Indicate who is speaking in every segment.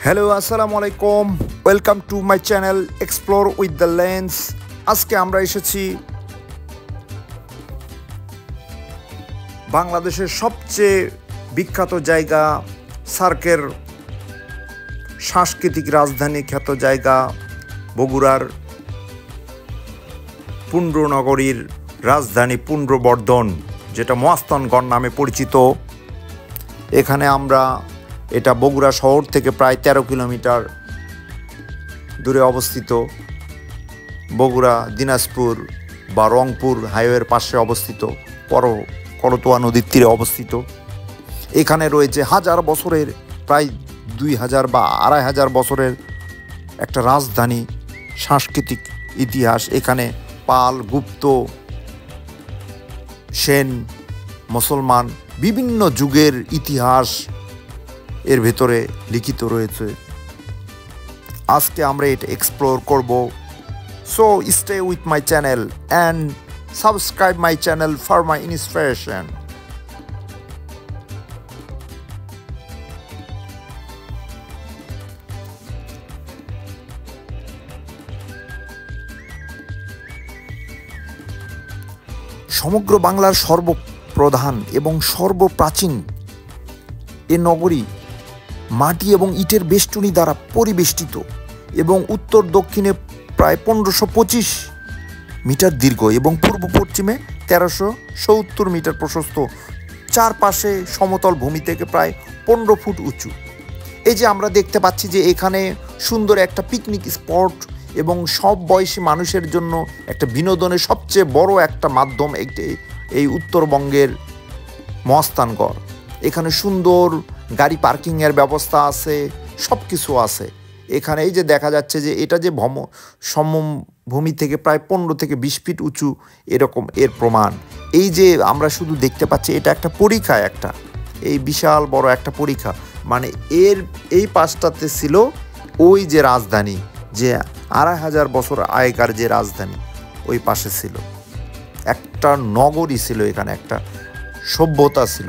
Speaker 1: Hello আসসালামু আলাইকুম, welcome to my channel explore with the lens. আজকে আমরা এসেছি বাংলাদেশের সবচেয়ে বিখ্যাত জায়গা, সার্কের সাংস্কৃতিক রাজধানী খ্যাত জায়গা বগুড়ার পুণ্ড্রনগরীর রাজধানী পুণ্ড্রবর্ধন, যেটা মহাস্থানগড় নামে পরিচিত। এখানে এটা বগুড়া শহর থেকে প্রায় 13 কিলোমিটার দূরে অবস্থিত। বগুড়া দিনাজপুর বা রংপুর হাইওয়ের পাশে অবস্থিত, করতোয়া নদীর তীরে অবস্থিত। এখানে রয়েছে হাজার বছরের, প্রায় 2000 বা 2500 বছরের একটা রাজধানী, সাংস্কৃতিক ইতিহাস। এখানে পাল, গুপ্ত, সেন, মুসলমান বিভিন্ন যুগের ইতিহাস এর ভেতরে লিখিত রয়েছে। আজকে আমরা এটা এক্সপ্লোর করব। So stay with my channel and subscribe my channel for my inspiration. সমগ্র বাংলার সর্বপ্রধান এবং সর্বপ্রাচীন এ নগরী মাটি এবং ইটের বেষ্টনী দ্বারা পরিবেষ্টিত এবং উত্তর দক্ষিণে প্রায় 1525 মিটার দীর্ঘ এবং পূর্ব পশ্চিমে 1370 মিটার প্রশস্ত। চারপাশে সমতল ভূমি থেকে প্রায় 15 ফুট উঁচু। এই যে আমরা দেখতে পাচ্ছি যে এখানে সুন্দর একটা পিকনিক স্পট এবং সব বয়সী মানুষের জন্য একটা বিনোদনের সবচেয়ে বড় একটা মাধ্যম এই উত্তরবঙ্গের মহাস্থানগড়। এখানে সুন্দর গাড়ি পার্কিংয়ের ব্যবস্থা আছে, সব কিছু আছে এখানে। এই যে দেখা যাচ্ছে যে এটা যে সমভূমি থেকে প্রায় 15 থেকে 20 ফিট উঁচু, এরকম এর প্রমাণ। এই যে আমরা শুধু দেখতে পাচ্ছি, এটা একটা পরীক্ষা, এই বিশাল বড় একটা পরীক্ষা। মানে এই পাশটাতে ছিল ওই যে রাজধানী, যে 2500 বছর আগেকার যে রাজধানী, ওই পাশে ছিল একটা নগরী, ছিল এখানে একটা সভ্যতা ছিল।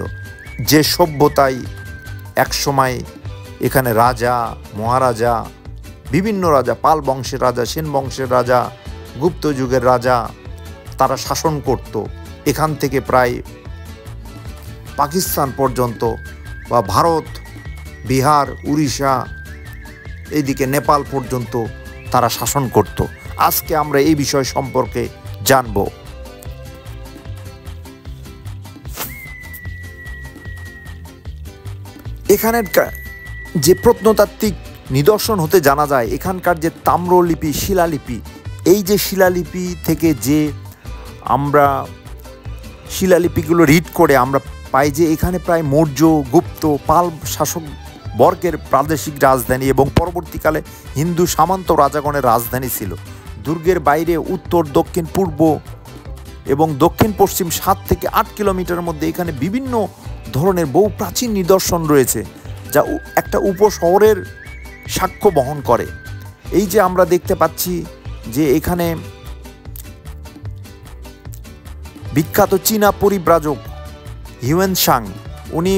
Speaker 1: যে সভ্যতায় একসময় এখানে রাজা, মহারাজা, বিভিন্ন রাজা, পাল বংশের রাজা, সেন বংশের রাজা, গুপ্ত যুগের রাজা, তারা শাসন করত। এখান থেকে প্রায় পাকিস্তান পর্যন্ত বা ভারত, বিহার, উড়িষ্যা, এইদিকে নেপাল পর্যন্ত তারা শাসন করত। আজকে আমরা এই বিষয় সম্পর্কে জানব। এখানের যে প্রত্নতাত্ত্বিক নিদর্শন হতে জানা যায়, এখানকার যে তাম্রলিপি, শিলালিপি, এই যে শিলালিপি থেকে যে আমরা শিলালিপিগুলো রিড করে আমরা পাই যে এখানে প্রায় মৌর্য, গুপ্ত, পাল শাসক বর্গের প্রাদেশিক রাজধানী এবং পরবর্তীকালে হিন্দু সামন্ত রাজাগণের রাজধানী ছিল। দুর্গের বাইরে উত্তর, দক্ষিণ, পূর্ব এবং দক্ষিণ পশ্চিম 7 থেকে 8 কিলোমিটারের মধ্যে এখানে বিভিন্ন ধরনের বহু প্রাচীন নিদর্শন রয়েছে, যা একটা উপশহরের সাক্ষ্য বহন করে। এই যে আমরা দেখতে পাচ্ছি যে এখানে বিখ্যাত চীনা পরিব্রাজক হিউয়েন সাং, উনি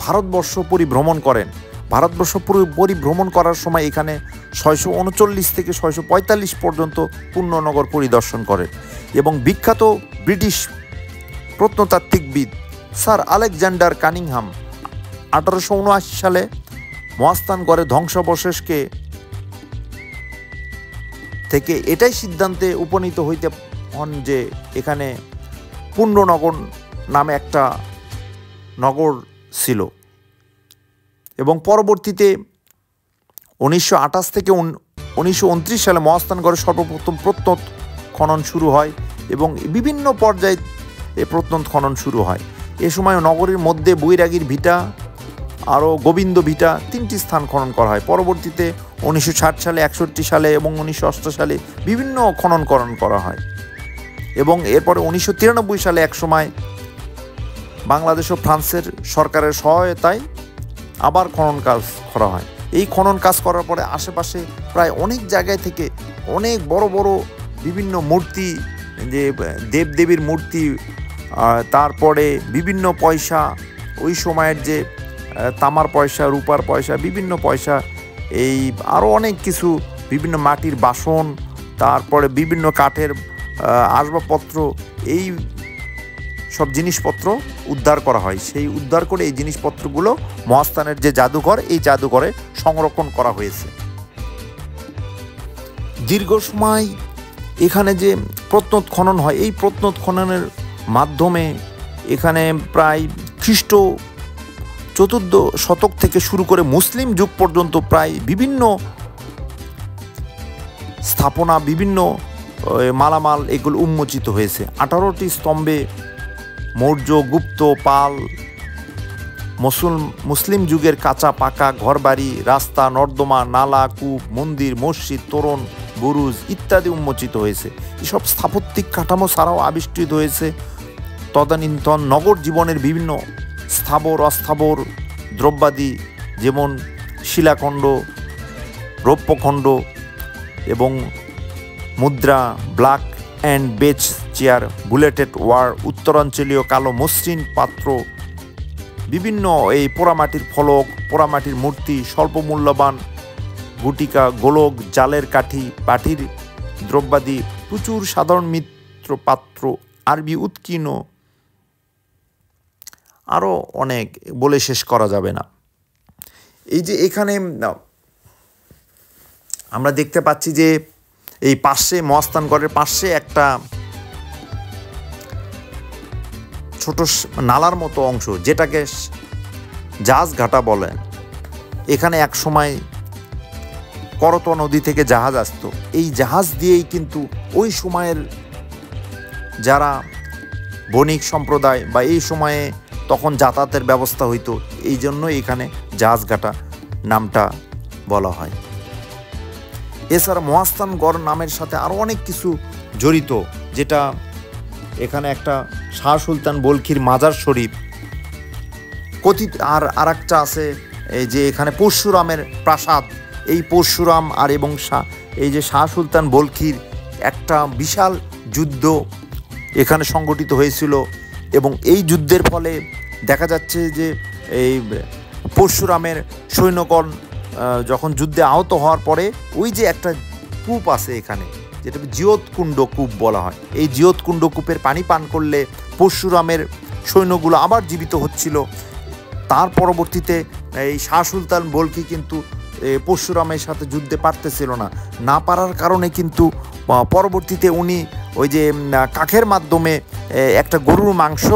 Speaker 1: ভারতবর্ষ পরিভ্রমণ করেন। ভারতবর্ষ পরিভ্রমণ করার সময় এখানে 639 থেকে 645 পর্যন্ত পুণ্যনগর পরিদর্শন করেন এবং বিখ্যাত ব্রিটিশ প্রত্নতাত্ত্বিকবিদ স্যার আলেকজান্ডার কানিংহাম 1879 সালে মহাস্থানগড়ের ধ্বংসাবশেষকে থেকে এটাই সিদ্ধান্তে উপনীত হইতে হন যে এখানে পুণ্ড্রনগর নামে একটা নগর ছিল। এবং পরবর্তীতে 1928 থেকে 1929 সালে মহাস্থানগড়ে সর্বপ্রথম প্রত্নত খনন শুরু হয় এবং বিভিন্ন পর্যায়ে এই প্রত্নত খনন শুরু হয়। এ সময় নগরীর মধ্যে বৈরাগীর ভিটা, আরও গোবিন্দ ভিটা, 3টি স্থান খনন করা হয়। পরবর্তীতে 1960 সালে, 61 সালে এবং 1980 সালে বিভিন্ন খননকরণ করা হয় এবং এরপরে 1993 সালে একসময় বাংলাদেশ ও ফ্রান্সের সরকারের সহায়তায় আবার খনন কাজ করা হয়। এই খনন কাজ করার পরে আশেপাশে প্রায় অনেক জায়গায় থেকে অনেক বড় বড় বিভিন্ন মূর্তি, যে দেবদেবীর মূর্তি, তারপরে বিভিন্ন পয়সা, ওই সময়ের যে তামার পয়সা, রূপার পয়সা, বিভিন্ন পয়সা এই আরও অনেক কিছু বিভিন্ন মাটির বাসন, তারপরে বিভিন্ন কাঠের আসবাবপত্র, এই সব জিনিসপত্র উদ্ধার করা হয়। সেই উদ্ধার করে এই জিনিসপত্রগুলো মহাস্থানের যে জাদুঘর, এই জাদুঘরে সংরক্ষণ করা হয়েছে। দীর্ঘ সময় এখানে যে প্রত্নখনন হয়, এই প্রত্নখননের মাধ্যমে এখানে প্রায় খ্রিস্ট 4th শতক থেকে শুরু করে মুসলিম যুগ পর্যন্ত প্রায় বিভিন্ন স্থাপনা, বিভিন্ন মালামাল এগুলো উন্মোচিত হয়েছে। 18টি স্তম্ভে মৌর্য, গুপ্ত, পাল, মুসলিম যুগের কাঁচা পাকা ঘরবাড়ি, রাস্তা, নর্দমা, নালা, কূপ, মন্দির, মসজিদ, তোরণ, বুরুজ ইত্যাদি উন্মোচিত হয়েছে। এসব স্থাপত্যিক কাঠামো ছাড়াও আবিষ্কৃত হয়েছে তদানীন্তন নগর জীবনের বিভিন্ন স্থাবর অস্থাবর দ্রব্যাদি, যেমন শিলাখণ্ড, রৌপ্যখণ্ড এবং মুদ্রা, ব্ল্যাক অ্যান্ড বেজ চেয়ার, বুলেটেড ওয়ার, উত্তরাঞ্চলীয় কালো মসৃণ পাত্র, বিভিন্ন এই পোড়ামাটির ফলক, পোড়ামাটির মূর্তি, স্বল্প মূল্যবান গুটিকা, গোলক, জালের কাঠি, পাঠির দ্রব্যাদি, প্রচুর সাধারণ মিত্র পাত্র, আরবি উৎকীর্ণ, আরও অনেক বলে শেষ করা যাবে না। এই যে এখানে আমরা দেখতে পাচ্ছি যে এই পাশে মহাস্থানগড়ের পাশে একটা ছোট নালার মতো অংশ, যেটাকে জাহাজ ঘাটা বলে। এখানে এক সময় করতোয়া নদী থেকে জাহাজ আসতো। এই জাহাজ দিয়েই কিন্তু ওই সময়ের যারা বণিক সম্প্রদায় বা এই সময়ে তখন যাতায়াতের ব্যবস্থা হইতো, এই জন্য এখানে জাহাজঘাটা নামটা বলা হয়। এছাড়া মহাস্থানগড় নামের সাথে আরও অনেক কিছু জড়িত, যেটা এখানে একটা শাহ সুলতান বলখির মাজার শরীফ কথিত, আর একটা আছে এই যে এখানে পরশুরামের প্রাসাদ। এই পরশুরাম আর এবং এই যে শাহ সুলতান বলখির একটা বিশাল যুদ্ধ এখানে সংগঠিত হয়েছিল, এবং এই যুদ্ধের ফলে দেখা যাচ্ছে যে এই পরশুরামের সৈন্যগণ যখন যুদ্ধে আহত হওয়ার পরে ওই যে একটা কূপ আছে এখানে, যেটা জিয়তকুণ্ড কূপ বলা হয়, এই জিয়তকুণ্ড কূপের পানি পান করলে পরশুরামের সৈন্যগুলো আবার জীবিত হচ্ছিল। তার পরবর্তীতে এই শাহ সুলতান বলখি কিন্তু পরশুরামের সাথে যুদ্ধে পারতেছিল না পারার কারণে কিন্তু পরবর্তীতে উনি ওই যে কাঠের মাধ্যমে একটা গরুর মাংস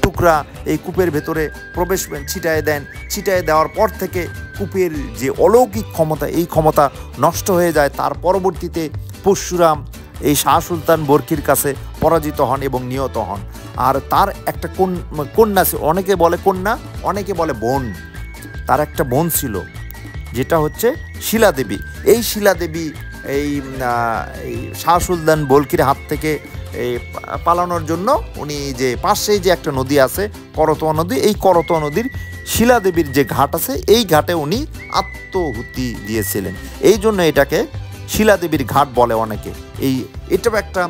Speaker 1: টুকরা এই কূপের ভেতরে ছিটায় দেওয়ার পর থেকে কূপের যে অলৌকিক ক্ষমতা, এই ক্ষমতা নষ্ট হয়ে যায়। তার পরবর্তীতে পরশুরাম এই শাহ সুলতান বলখির কাছে পরাজিত হন এবং নিহত হন। আর তার একটা কন্যা, অনেকে বলে কন্যা, অনেকে বলে বোন, তার একটা বোন ছিল যেটা হচ্ছে শিলাদেবী। এই শিলাদেবী এই শাহ সুলতান বলখির হাত থেকে পালানোর জন্য উনি যে পাশেই যে একটা নদী আছে করতোয়া নদী, এই করতোয়া নদীর শিলাদেবীর যে ঘাট আছে এই ঘাটে উনি আত্মহুতি দিয়েছিলেন, এই জন্য এটাকে শিলাদেবীর ঘাট বলে অনেকে। এটাও একটা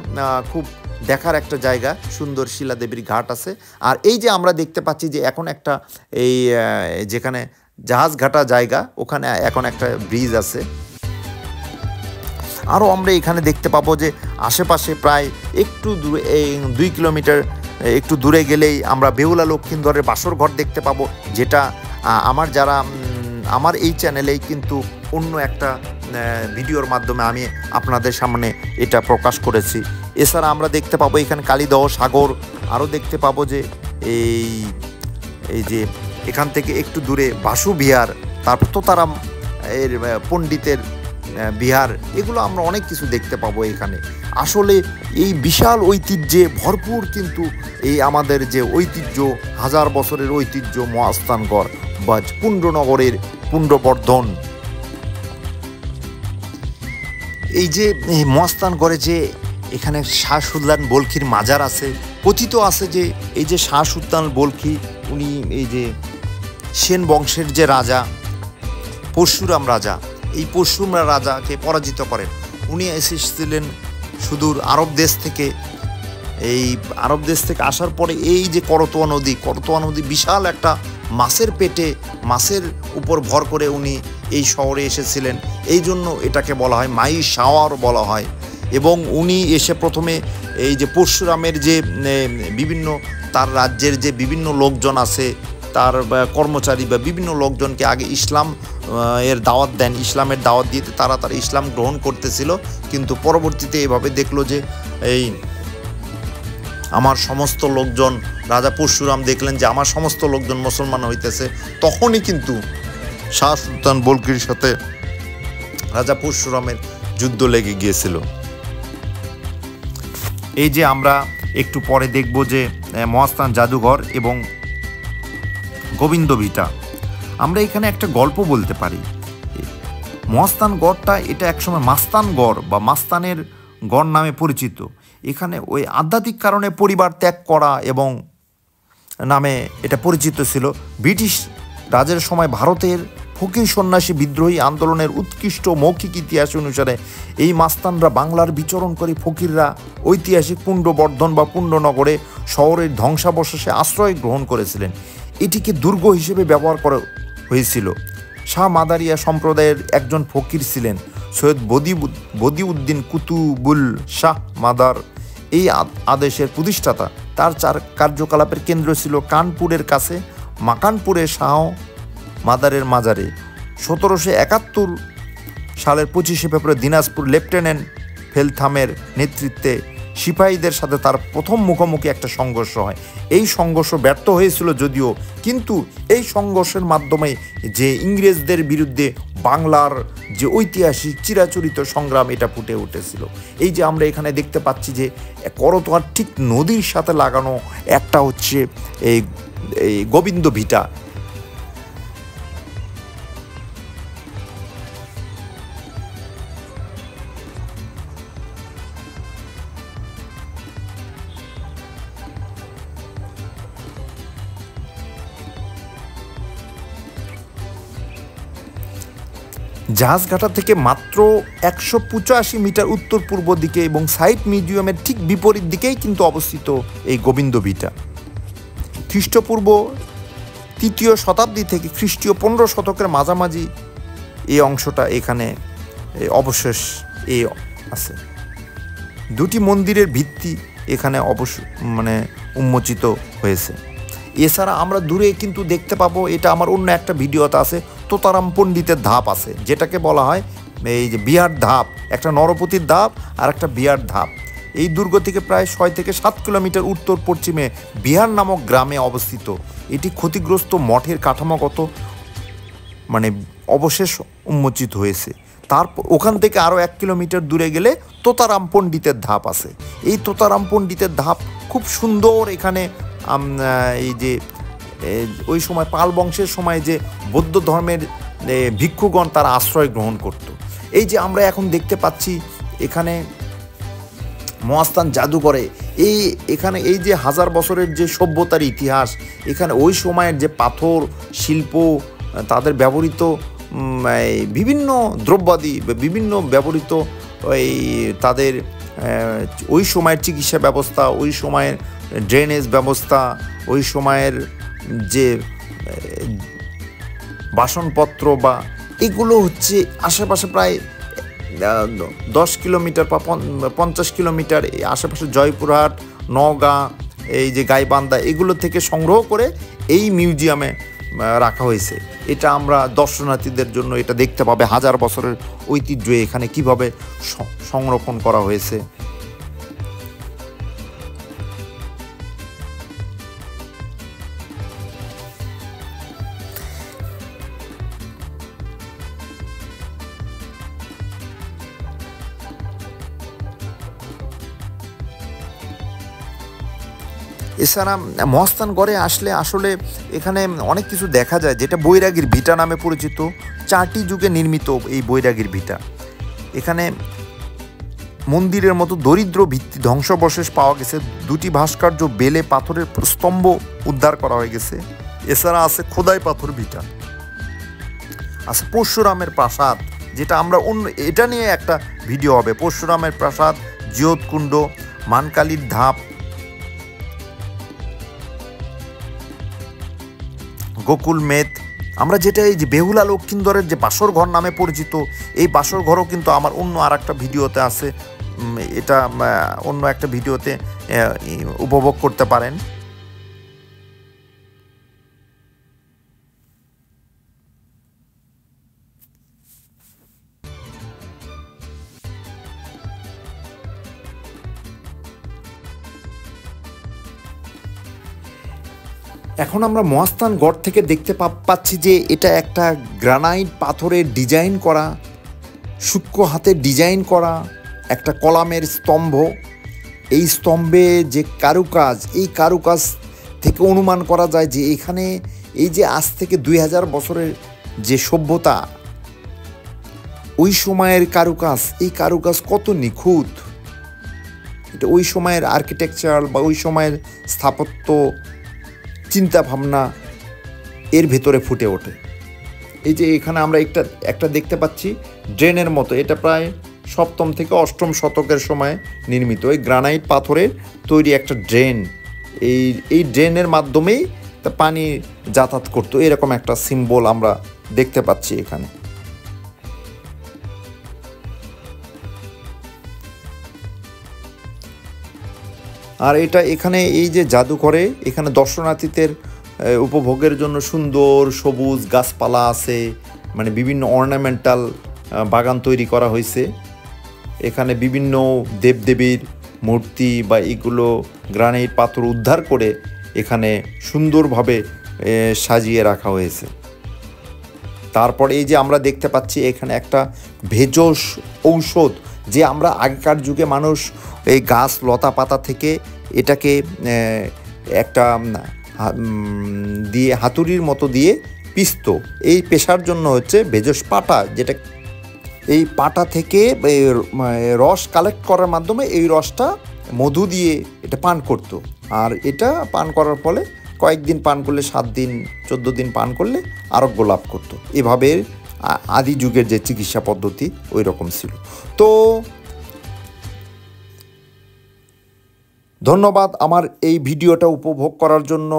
Speaker 1: খুব দেখার একটা জায়গা, সুন্দর শিলাদেবীর ঘাট আছে। আর এই যে আমরা দেখতে পাচ্ছি যে এখন একটা এই যেখানে জাহাজ ঘাটা জায়গা, ওখানে এখন একটা ব্রিজ আছে। আরও আমরা এখানে দেখতে পাবো যে আশেপাশে প্রায় একটু দূরে 2 কিলোমিটার একটু দূরে গেলেই আমরা বেহুলা লক্ষ্মীন্দরের বাসর ঘর দেখতে পাবো, যেটা আমার এই চ্যানেলেই কিন্তু অন্য একটা ভিডিওর মাধ্যমে আমি আপনাদের সামনে এটা প্রকাশ করেছি। এছাড়া আমরা দেখতে পাবো এখানে কালীদহ সাগর, আরও দেখতে পাবো যে এই যে এখান থেকে একটু দূরে বাসু বিহার, তারপর তোতারাম এর পণ্ডিতের বিহার, এগুলো আমরা অনেক কিছু দেখতে পাবো এখানে। আসলে এই বিশাল ঐতিহ্যে ভরপুর কিন্তু এই আমাদের যে ঐতিহ্য, 1000 বছরের ঐতিহ্য মহাস্থানগড় বা পুণ্ড্রনগরের পুণ্ড্রবর্ধন। এই যে মহাস্থানগড়ে যে এখানে শাহ সুলতান বলখির মাজার আছে, কথিত আছে যে এই যে শাহ সুলতান বলখি উনি এই যে সেন বংশের যে রাজা পরশুরাম রাজা, এই পরশুরাম রাজাকে পরাজিত করেন। উনি এসেছিলেন সুদূর আরব দেশ থেকে। এই আরব দেশ থেকে আসার পরে এই যে করতোয়া নদী বিশাল একটা মাছের পেটে মাছের উপর ভর করে উনি এই শহরে এসেছিলেন, এই জন্য এটাকে বলা হয় মাই শাওয়ার বলা হয়। এবং উনি এসে প্রথমে এই যে পরশুরামের যে বিভিন্ন তার রাজ্যের যে বিভিন্ন লোকজন আছে, তার কর্মচারী বা বিভিন্ন লোকজনকে আগে ইসলাম এর দাওয়াত দেন, ইসলামের দাওয়াত দিতে তারা ইসলাম গ্রহণ করতেছিল, কিন্তু পরবর্তীতে এভাবে দেখলো যে এই আমার সমস্ত লোকজন, রাজা পরশুরাম দেখলেন যে আমার সমস্ত লোকজন মুসলমান হইতেছে, তখনই কিন্তু শাহ সুলতান বলকির সাথে রাজা পরশুরামের যুদ্ধ লেগে গিয়েছিল। এই যে আমরা একটু পরে দেখব যে মহাস্থান জাদুঘর এবং গোবিন্দ ভিটা, আমরা এখানে একটা গল্প বলতে পারি। মহাস্থান গড়টা এটা একসময় মাস্তান গড় বা মাস্তানের গড় নামে পরিচিত। এখানে ওই আধ্যাত্মিক কারণে পরিবার ত্যাগ করা এবং নামে এটা পরিচিত ছিল। ব্রিটিশ রাজের সময় ভারতের ফকির সন্ন্যাসী বিদ্রোহী আন্দোলনের উৎকৃষ্ট মৌখিক ইতিহাস অনুসারে এই মাস্তানরা বাংলার বিচরণ করে ফকিররা ঐতিহাসিক পুণ্ডবর্ধন বা পুণ্ডনগরে শহরের ধ্বংসাবশেষে আশ্রয় গ্রহণ করেছিলেন। এটিকে দুর্গ হিসেবে ব্যবহার করা হয়েছিল। শাহ মাদারিয়া সম্প্রদায়ের একজন ফকির ছিলেন সৈয়দ বদিউদ্দিন কুতুবুল শাহ মাদার, এই আদেশের প্রতিষ্ঠাতা। তার কার্যকলাপের কেন্দ্র ছিল কানপুরের কাছে মাকানপুরে শাহ মাদারের মাজারে। 1771 সালের 25শে ফেব্রুয়ারি দিনাজপুর লেফটেন্যান্ট ফেলথামের নেতৃত্বে সিপাহীদের সাথে তার প্রথম মুখোমুখি একটা সংঘর্ষ হয়। এই সংঘর্ষ ব্যর্থ হয়েছিল যদিও, কিন্তু এই সংঘর্ষের মাধ্যমে যে ইংরেজদের বিরুদ্ধে বাংলার যে ঐতিহাসিক চিরাচরিত সংগ্রাম এটা ফুটে উঠেছিল। এই যে আমরা এখানে দেখতে পাচ্ছি যে করতোয়ার ঠিক নদীর সাথে লাগানো একটা হচ্ছে এই গোবিন্দ ভিটা। জাহাজঘাটা থেকে মাত্র 185 মিটার উত্তর পূর্ব দিকে এবং সাইট মিউজিয়ামের ঠিক বিপরীত দিকেই কিন্তু অবস্থিত এই গোবিন্দ ভিটা। খ্রিস্টপূর্ব 3য় শতাব্দী থেকে খ্রিস্টীয় 15 শতকের মাঝামাঝি এই অংশটা এখানে অবশেষ আছে। দুটি মন্দিরের ভিত্তি এখানে উন্মোচিত হয়েছে। এছাড়া আমরা দূরে কিন্তু দেখতে পাবো, এটা আমার অন্য একটা ভিডিওতে আছে, তোতারাম পণ্ডিতের ধাপ আছে, যেটাকে বলা হয় এই যে বিহার ধাপ, একটা নরপতির ধাপ আর একটা বিহার ধাপ। এই দুর্গ থেকে প্রায় 6 থেকে 7 কিলোমিটার উত্তর পশ্চিমে বিহার নামক গ্রামে অবস্থিত। এটি ক্ষতিগ্রস্ত মঠের কাঠামোগত অবশেষ উন্মোচিত হয়েছে। তারপর ওখান থেকে আরও 1 কিলোমিটার দূরে গেলে তোতারাম পণ্ডিতের ধাপ আছে। এই তোতারাম পণ্ডিতের ধাপ খুব সুন্দর। এখানে এই যে ওই সময় পাল বংশের সময় যে বৌদ্ধ ধর্মের ভিক্ষুগণ তারা আশ্রয় গ্রহণ করত। এই যে আমরা এখন দেখতে পাচ্ছি এখানে মহাস্থান জাদুঘরে এখানে এই যে 1000 বছরের যে সভ্যতার ইতিহাস, এখানে ওই সময়ের যে পাথর শিল্প, তাদের ব্যবহৃত বিভিন্ন দ্রব্যাদি, বিভিন্ন ব্যবহৃত তাদের ওই সময়ের চিকিৎসা ব্যবস্থা, ওই সময়ের ড্রেনেজ ব্যবস্থা, ওই সময়ের যে বাসনপত্র বা এগুলো হচ্ছে আশেপাশে প্রায় 10 কিলোমিটার বা 50 কিলোমিটার আশেপাশে জয়পুরহাট, নওগাঁ, এই যে গাইবান্ধা, এগুলো থেকে সংগ্রহ করে এই মিউজিয়ামে রাখা হয়েছে। এটা আমরা দর্শনার্থীদের জন্য এটা দেখতে পাবে 1000 বছরের ঐতিহ্য এখানে কিভাবে সংরক্ষণ করা হয়েছে। এছাড়া মহাস্থানগড়ে আসলে আসলে এখানে অনেক কিছু দেখা যায়, যেটা বৈরাগীর ভিটা নামে পরিচিত। 4টি যুগে নির্মিত এই বৈরাগীর ভিটা। এখানে মন্দিরের মতো দরিদ্র ভিত্তি ধ্বংসাবশেষ পাওয়া গেছে। 2টি ভাস্কর্য বেলে পাথরের স্তম্ভ উদ্ধার করা হয়ে গেছে। এছাড়া আছে খোদাই পাথর ভিটা, আছে পরশুরামের প্রাসাদ, যেটা আমরা এটা নিয়ে একটা ভিডিও হবে। পরশুরামের প্রাসাদ, জিয়তকুণ্ড, মানকালীর ধাপ, গোকুল মেদ, আমরা যেটা এই যে বেহুলা লক্ষ্মীন্দরের যে বাসর ঘর নামে পরিচিত, এই বাসর ঘরও কিন্তু আমার অন্য আর একটা ভিডিওতে আছে, এটা অন্য একটা ভিডিওতে উপভোগ করতে পারেন। এখন আমরা মহাস্থানগড় থেকে দেখতে পাচ্ছি যে এটা একটা গ্রানাইট পাথরের ডিজাইন করা, সূক্ষ্ম হাতের ডিজাইন করা একটা কলামের স্তম্ভ। এই স্তম্ভে যে কারুকাজ, এই কারুকাজ থেকে অনুমান করা যায় যে এখানে এই যে আজ থেকে 2000 বছরের যে সভ্যতা, ওই সময়ের কারুকাজ, এই কারুকাজ কত নিখুঁত। এটা ওই সময়ের আর্কিটেকচার বা ওই সময়ের স্থাপত্য চিন্তা ভাবনা এর ভেতরে ফুটে ওঠে। এই যে এখানে আমরা একটা দেখতে পাচ্ছি ড্রেনের মতো, এটা প্রায় 7ম থেকে 8ম শতকের সময় নির্মিত এই গ্রানাইট পাথরের তৈরি একটা ড্রেন। এই ড্রেনের মাধ্যমেই পানি যাতায়াত করতো, এরকম একটা সিম্বল আমরা দেখতে পাচ্ছি এখানে। আর এটা এখানে এই যে জাদুঘরে এখানে দর্শনার্থীদের উপভোগের জন্য সুন্দর সবুজ গাছপালা আছে, মানে বিভিন্ন অর্নামেন্টাল বাগান তৈরি করা হয়েছে। এখানে বিভিন্ন দেবদেবীর মূর্তি বা এগুলো গ্রানাইট পাথর উদ্ধার করে এখানে সুন্দরভাবে সাজিয়ে রাখা হয়েছে। তারপরে এই যে আমরা দেখতে পাচ্ছি এখানে একটা ভেষজ ঔষধ, যে আমরা আগেকার যুগে মানুষ এই গাছ লতা পাতা থেকে এটাকে একটা দিয়ে হাতুড়ির মতো দিয়ে পিষত। এই পেশার জন্য হচ্ছে ভেষজ পাতা, যেটা এই পাতা থেকে রস কালেক্ট করার মাধ্যমে এই রসটা মধু দিয়ে এটা পান করত। আর এটা পান করার ফলে কয়েকদিন পান করলে 7 দিন 14 দিন পান করলে আরোগ্য লাভ করত। এভাবে আদি যুগের যে চিকিৎসা পদ্ধতি ওই রকম ছিল। তো ধন্যবাদ আমার এই ভিডিওটা উপভোগ করার জন্য।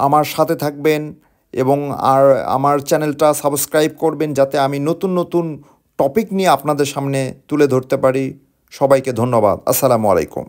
Speaker 1: আমার সাথে থাকবেন এবং আমার চ্যানেলটা সাবস্ক্রাইব করবেন, যাতে আমি নতুন নতুন টপিক নিয়ে আপনাদের সামনে তুলে ধরতে পারি। সবাইকে ধন্যবাদ। আসসালামু আলাইকুম।